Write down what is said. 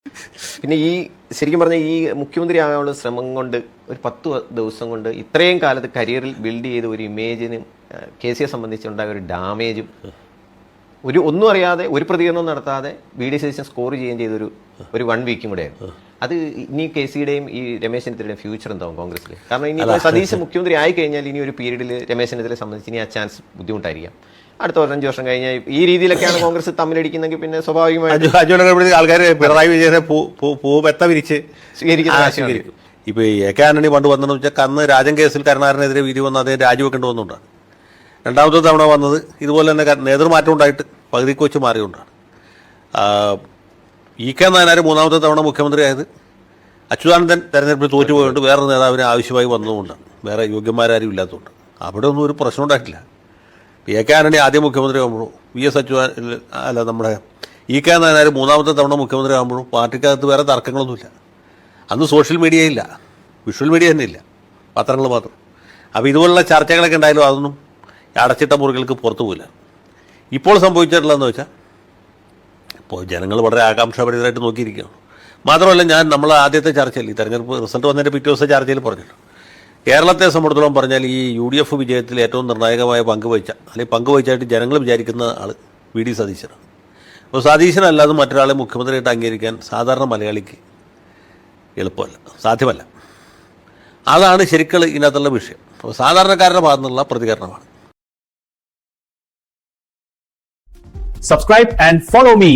പിന്നെ ഈ ശരിക്കും പറഞ്ഞാൽ ഈ മുഖ്യമന്ത്രി ആകാനുള്ള ശ്രമം കൊണ്ട് ഒരു 10 ദിവസം കൊണ്ട് ഇത്രയും കാലത്ത് കരിയറിൽ ബിൽഡ് ചെയ്ത ഒരു ഇമേജിനും കെ സിയെ സംബന്ധിച്ചുണ്ടായ ഒരു ഡാമേജും ഒന്നും അറിയാതെ ഒരു പ്രതികരണം നടത്താതെ BD സതീശൻ സ്കോർ ചെയ്യുകയും ചെയ്തൊരു 1 വീക്കും കൂടെയായിരുന്നു. അത് ഇനി കെ സിയുടെയും ഈ രമേശ് ചെന്നിത്തലയുടെയും ഫ്യൂച്ചർ എന്താവും കോൺഗ്രസിൽ? കാരണം ഇനി സതീശൻ മുഖ്യമന്ത്രി ആയി കഴിഞ്ഞാൽ ഇനി ഒരു പീരീഡിൽ രമേശ് ചെന്നിത്തലയെ സംബന്ധിച്ച് ഇനി ആ ചാൻസ് ബുദ്ധിമുട്ടായിരിക്കാം. അടുത്ത 5 വർഷം കഴിഞ്ഞാൽ ഈ രീതിയിലൊക്കെയാണ് കോൺഗ്രസ് തമ്മിലടിക്കുന്നെങ്കിൽ പിന്നെ സ്വാഭാവികമായിട്ട് ആൾക്കാർ പിണറായി വിജയനെ പൂവെത്ത വിരിച്ച് സ്വീകരിക്കും. ഇപ്പൊ AK ആന്റണി പണ്ട് വന്നതെന്ന് വെച്ചാൽ അന്ന് രാജൻ കേസിൽ കരുണാകരനെതിരെ വിധി വന്ന് അദ്ദേഹം രാജിവെക്കേണ്ടി വന്നുകൊണ്ടാണ്. രണ്ടാമത്തെ തവണ വന്നത് ഇതുപോലെ തന്നെ നേതൃമാറ്റം ഉണ്ടായിട്ട് പകുതിക്ക് വെച്ച് മാറിയുകൊണ്ടാണ്. EK നായനാർ മൂന്നാമത്തെ തവണ മുഖ്യമന്ത്രിയായത് അച്യുതാനന്ദൻ തെരഞ്ഞെടുപ്പിൽ തോറ്റുപോയിട്ട് വേറൊരു നേതാവിനെ ആവശ്യമായി വന്നതുകൊണ്ടാണ്, വേറെ യോഗ്യന്മാരും ഇല്ലാത്തതുകൊണ്ട്. അവിടെ ഒന്നും ഒരു പ്രശ്നം ഉണ്ടായിട്ടില്ല. AK ആന്റണി ആദ്യം മുഖ്യമന്ത്രി ആകുമ്പോഴും VS അച്യുതാനന്ദൻ നമ്മുടെ EK നായനാർ മൂന്നാമത്തെ തവണ മുഖ്യമന്ത്രി ആകുമ്പോഴും പാർട്ടിക്കകത്ത് വേറെ തർക്കങ്ങളൊന്നുമില്ല. അന്ന് സോഷ്യൽ മീഡിയ ഇല്ല, വിഷ്വൽ മീഡിയ തന്നെ ഇല്ല, പത്രങ്ങൾ മാത്രം. അപ്പോൾ ഇതുപോലുള്ള ചർച്ചകളൊക്കെ ഉണ്ടായാലും അതൊന്നും അടച്ചിട്ട മുറികൾക്ക് പുറത്തു പോയില്ല. ഇപ്പോൾ സംഭവിച്ചിട്ടുള്ളതെന്ന് വെച്ചാൽ ഇപ്പോൾ ജനങ്ങൾ വളരെ ആകാംക്ഷാഭരിതരായിട്ട് നോക്കിയിരിക്കുകയാണ്. മാത്രമല്ല നമ്മൾ ആദ്യത്തെ ചർച്ചയിൽ ഈ തെരഞ്ഞെടുപ്പ് റിസൾട്ട് വന്നതിൻ്റെ പിറ്റേ ദിവസം ചർച്ചയിൽ പറഞ്ഞിട്ടുണ്ട്, കേരളത്തെ സംബന്ധിച്ചിടത്തോളം പറഞ്ഞാൽ ഈ UDF വിജയത്തിൽ ഏറ്റവും നിർണായകമായ പങ്കുവഹിച്ചായിട്ട് ജനങ്ങൾ വിചാരിക്കുന്ന ആൾ VD സതീശനാണ്. അപ്പോൾ സതീശനല്ലാതെ മറ്റൊരാളെ മുഖ്യമന്ത്രിയായിട്ട് അംഗീകരിക്കാൻ സാധാരണ മലയാളിക്ക് എളുപ്പമല്ല, സാധ്യമല്ല. അതാണ് ശരിക്കും ഇതിനകത്തുള്ള വിഷയം. അപ്പോൾ സാധാരണക്കാരുടെ ഭാഗത്തു നിന്നുള്ള പ്രതികരണമാണ്. Subscribe and follow me